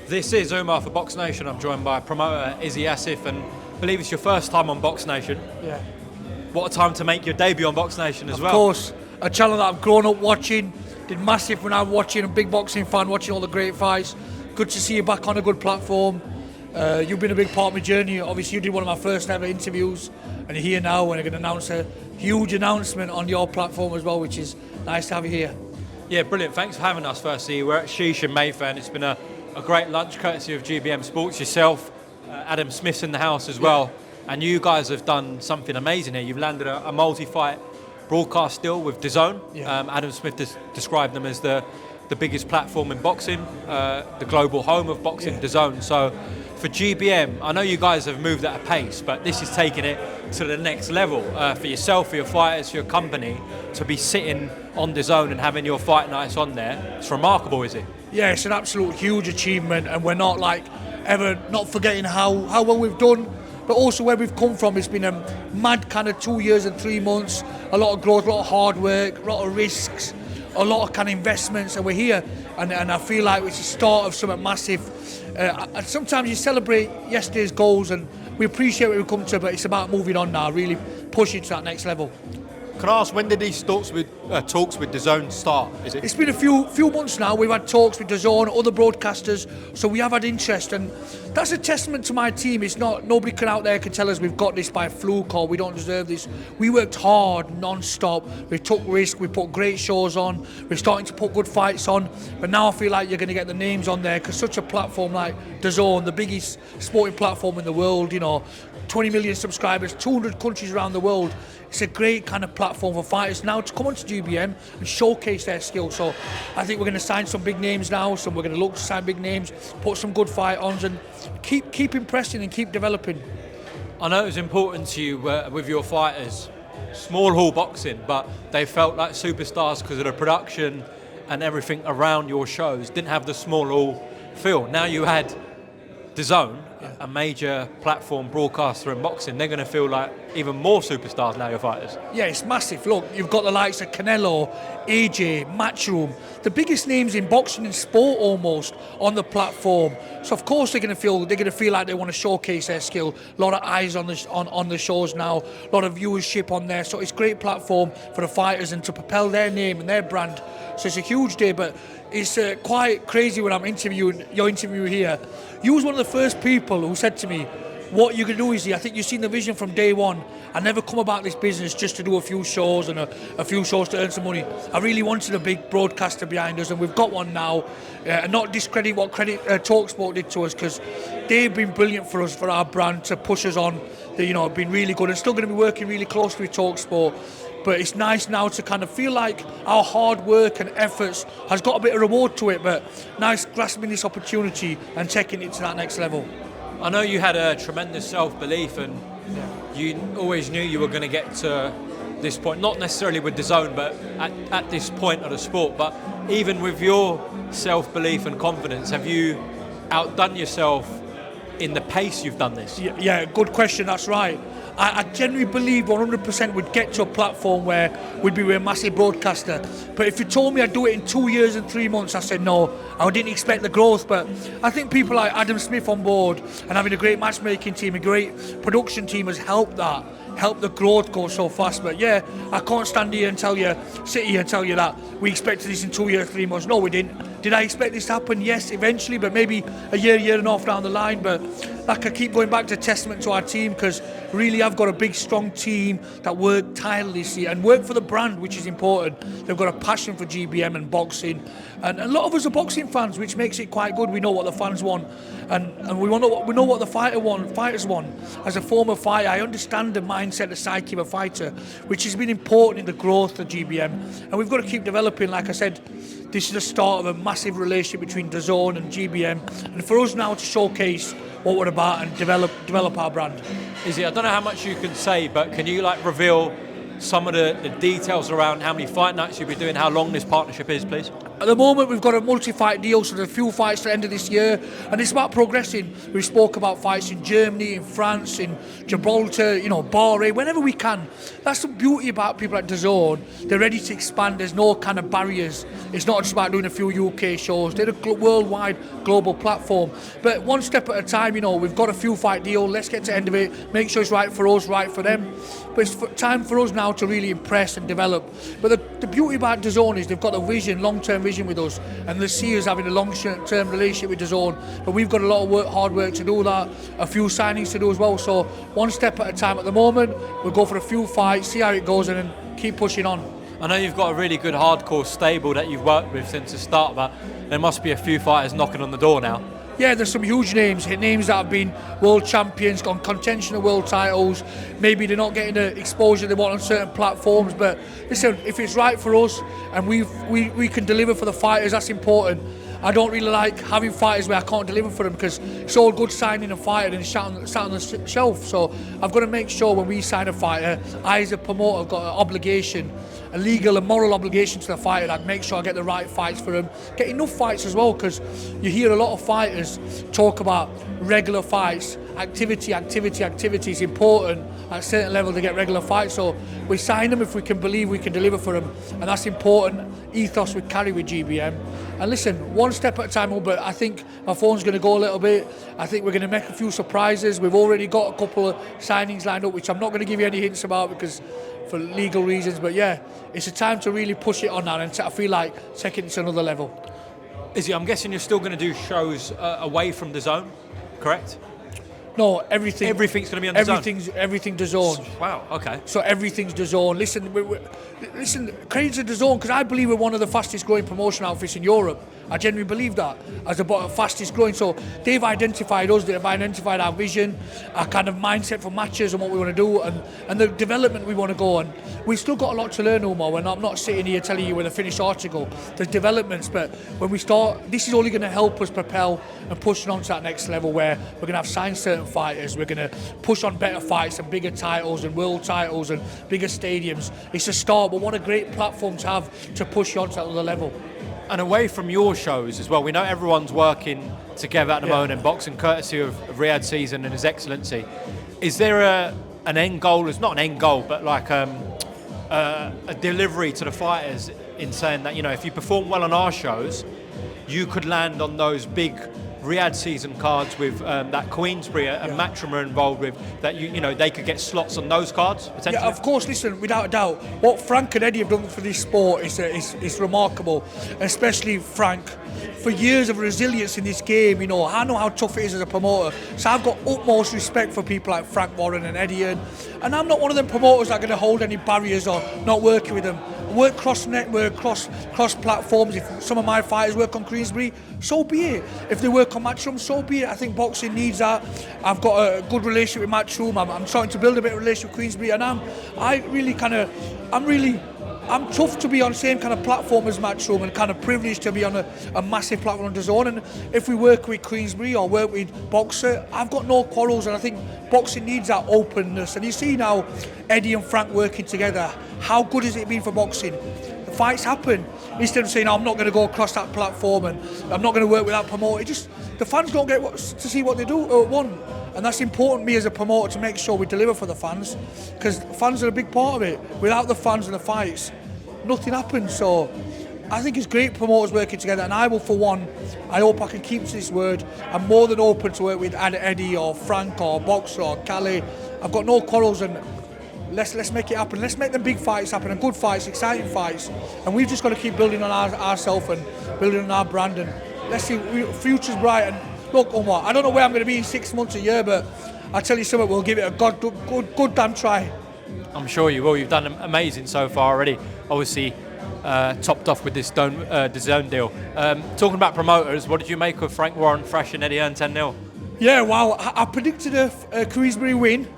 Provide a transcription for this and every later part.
This is Umar for BoxNation. I'm joined by promoter Izzy Asif, and I believe it's your first time on BoxNation. Yeah. What a time to make your debut on BoxNation as well. Of course, a channel that I've grown up watching, did massive when I'm watching, a big boxing fan, watching all the great fights. Good to see you back on a good platform. You've been a big part of my journey. Obviously, you did one of my first ever interviews, and you're here now, and you're going to announce a huge announcement on your platform as well, which is nice to have you here. Yeah, brilliant. Thanks for having us, firstly. We're at Sheesh Mayfair, and it's been a great lunch courtesy of GBM Sports, yourself, Adam Smith's in the house as well, and you guys have done something amazing here. You've landed a multi-fight broadcast deal with DAZN. Adam Smith described them as the biggest platform in boxing, the global home of boxing, DAZN. So for GBM, I know you guys have moved at a pace, but this is taking it to the next level for yourself, for your fighters, for your company, to be sitting on DAZN and having your fight nights on there. It's remarkable, is it? Yeah, it's an absolute huge achievement, and we're not ever not forgetting how well we've done, but also where we've come from. It's been a mad kind of 2 years and 3 months, a lot of growth, a lot of hard work, a lot of risks, a lot of kind of investments, and we're here, and I feel like it's the start of something massive. And sometimes you celebrate yesterday's goals, and we appreciate what we've come to, but it's about moving on now, really pushing to that next level. Can I ask, when did these talks with DAZN start? It's been a few months now. We've had talks with DAZN, other broadcasters, so we have had interest, and that's a testament to my team. It's not, nobody out there can tell us we've got this by fluke or we don't deserve this. We worked hard, non-stop. We took risks. We put great shows on. We're starting to put good fights on. But now I feel like you're going to get the names on there, because such a platform like DAZN, the biggest sporting platform in the world, 20 million subscribers, 200 countries around the world. It's a great kind of platform for fighters now to come onto GBM and showcase their skills. So I think we're going to sign some big names now, so we're going to look to sign big names, put some good fight ons, and keep impressing and keep developing. I know it was important to you with your fighters, small hall boxing, but they felt like superstars because of the production and everything around your shows. Didn't have the small hall feel. Now you had DAZN, a major platform broadcaster in boxing. They're going to feel like even more superstars now, your fighters. Yeah, it's massive. Look, you've got the likes of Canelo, AJ, Matchroom, the biggest names in boxing and sport almost on the platform. So of course they're going to feel like they want to showcase their skill. A lot of eyes on the shows now, a lot of viewership on there. So it's a great platform for the fighters and to propel their name and their brand. So it's a huge day, but it's quite crazy when I'm interviewing your interview here. You was one of the first people who said to me, what you're going to do, Izzy, I think you've seen the vision from day one. I never come about this business just to do a few shows and a few shows to earn some money. I really wanted a big broadcaster behind us, and we've got one now. And not discredit what TalkSport did to us, because they've been brilliant for us, for our brand, to push us on. They, been really good, and still going to be working really closely with TalkSport. But it's nice now to kind of feel like our hard work and efforts has got a bit of reward to it, but nice grasping this opportunity and taking it to that next level. I know you had a tremendous self-belief, and you always knew you were going to get to this point, not necessarily with DAZN, but at this point of the sport. But even with your self-belief and confidence, have you outdone yourself in the pace you've done this? Yeah, good question, that's right. I genuinely believe 100% we'd get to a platform where we'd be a massive broadcaster. But if you told me I'd do it in 2 years and 3 months, I said no. I didn't expect the growth, but I think people like Adam Smith on board and having a great matchmaking team, a great production team has helped the growth go so fast. But yeah, I can't stand here and sit here and tell you that we expected this in 2 years, 3 months. No, we didn't. Did I expect this to happen? Yes, eventually, but maybe a year and a half down the line. But like I keep going back to testament to our team, because really I've got a big, strong team that work tirelessly and work for the brand, which is important. They've got a passion for GBM and boxing. And a lot of us are boxing fans, which makes it quite good. We know what the fans want, and we know what the fighters want. As a former fighter, I understand the mindset, the psyche of a fighter, which has been important in the growth of GBM. And we've got to keep developing. Like I said, this is the start of a massive relationship between DAZN and GBM, and for us now to showcase what we're about and develop our brand. Izzy, I don't know how much you can say, but can you reveal some of the details around how many fight nights you'll be doing, how long this partnership is, please? At the moment, we've got a multi-fight deal, so there's a few fights to the end of this year, and it's about progressing. We spoke about fights in Germany, in France, in Gibraltar, Bahrain, whenever we can. That's the beauty about people at DAZN. They're ready to expand. There's no kind of barriers. It's not just about doing a few UK shows. They're a worldwide, global platform. But one step at a time, we've got a few fight deal. Let's get to the end of it. Make sure it's right for us, right for them. But it's time for us now to really impress and develop. But the beauty about DAZN is they've got a vision, long-term vision with us, and they see us having a long-term relationship with DAZN. But we've got a lot of hard work to do that, a few signings to do as well. So one step at a time at the moment. We'll go for a few fights, see how it goes, and then keep pushing on. I know you've got a really good hardcore stable that you've worked with since the start, but there must be a few fighters knocking on the door now. Yeah, there's some huge names that have been world champions, got contention of world titles. Maybe they're not getting the exposure they want on certain platforms, but listen, if it's right for us and we can deliver for the fighters, that's important. I don't really like having fighters where I can't deliver for them, because it's all good signing a fighter and sat on the shelf. So I've got to make sure when we sign a fighter, I as a promoter have got an obligation, a legal and moral obligation to the fighter, that make sure I get the right fights for them, get enough fights as well, because you hear a lot of fighters talk about regular fights, activity is important at a certain level to get regular fights. So we sign them if we can believe we can deliver for them, and that's important ethos we carry with GBM. And listen, one step at a time, but I think my phone's going to go a little bit. I think we're going to make a few surprises. We've already got a couple of signings lined up, which I'm not going to give you any hints about because for legal reasons. But yeah, it's a time to really push it on now, and I feel like taking it to another level. Izzy, I'm guessing you're still going to do shows away from DAZN, correct? No, everything's going to be on DAZN. Everything DAZN. Wow. Okay. So everything's DAZN. Listen, credit to DAZN, because I believe we're one of the fastest growing promotion outfits in Europe. I genuinely believe that as the fastest growing. So they've identified us, they've identified our vision, our kind of mindset for matches and what we want to do, and the development we want to go on. We've still got a lot to learn, Umar. I'm not sitting here telling you with a finished article. There's developments, but when we start, this is only going to help us propel and push on to that next level where we're going to have signed certain fighters, we're going to push on better fights and bigger titles and world titles and bigger stadiums. It's a start, but what a great platform to have to push you on to that other level. And away from your shows as well, we know everyone's working together at the moment in boxing, courtesy of Riyadh Season and His Excellency. Is there an end goal? It's not an end goal, but like a delivery to the fighters in saying that, if you perform well on our shows, you could land on those big Riyadh Season cards with that Queensbury and Matchroom are involved with, that they could get slots on those cards potentially? Yeah, of course. Listen, without a doubt, what Frank and Eddie have done for this sport is remarkable, especially Frank. For years of resilience in this game, I know how tough it is as a promoter. So I've got utmost respect for people like Frank Warren and Eddie, and I'm not one of them promoters that are going to hold any barriers or not working with them. I work cross-network, cross-platforms. If some of my fighters work on Queensbury, so be it. If they work on Matchroom, so be it. I think boxing needs that. I've got a good relationship with Matchroom. I'm starting to build a bit of a relationship with Queensbury, and I'm tough to be on the same kind of platform as Matchroom, and kind of privileged to be on a massive platform on DAZN. And if we work with Queensbury or work with Boxer, I've got no quarrels, and I think boxing needs that openness. And you see now Eddie and Frank working together. How good has it been for boxing? The fights happen. Instead of saying, I'm not going to go across that platform and I'm not going to work with that promoter, the fans don't get to see what they want. And that's important, me as a promoter, to make sure we deliver for the fans, because fans are a big part of it. Without the fans and the fights, nothing happens. So I think it's great promoters working together, and I will, for one, I hope I can keep to this word. I'm more than open to work with Eddie or Frank or Boxer or Calais. I've got no quarrels, and let's make it happen. Let's make them big fights happen, and good fights, exciting fights. And we've just got to keep building on ourselves and building on our brand, and let's see, future's bright. And look, Umar, I don't know where I'm going to be in 6 months, a year, but I'll tell you something, we'll give it a good damn try. I'm sure you will. You've done amazing so far already. Obviously, topped off with this DAZN deal. Talking about promoters, what did you make of Frank Warren, Thrash and Eddie Hearn 10-0? Yeah, wow. I predicted a Queensbury win.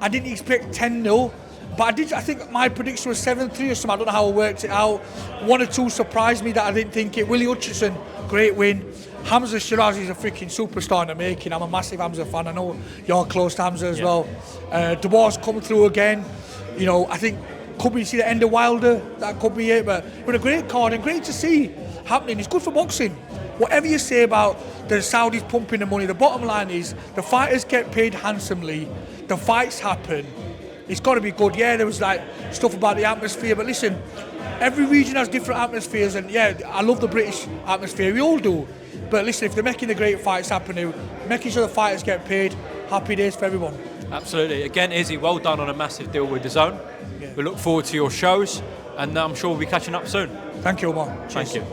I didn't expect 10-0. But I think my prediction was 7-3 or something. I don't know how I worked it out. One or two surprised me that I didn't think it. Willie Hutchinson, great win. Hamza Shirazi is a freaking superstar in the making. I'm a massive Hamza fan. I know you're close to Hamza as well. Dubois come through again. I think could be see the end of Wilder, that could be it, but a great card and great to see happening. It's good for boxing. Whatever you say about the Saudis pumping the money, the bottom line is the fighters get paid handsomely, the fights happen. It's got to be good. Yeah, there was like stuff about the atmosphere, but listen, every region has different atmospheres, and yeah, I love the British atmosphere, we all do. But listen, if they're making the great fights happen, making sure the fighters get paid, happy days for everyone. Absolutely. Again, Izzy, well done on a massive deal with DAZN. Yeah. We look forward to your shows, and I'm sure we'll be catching up soon. Thank you, Umar. Thank you.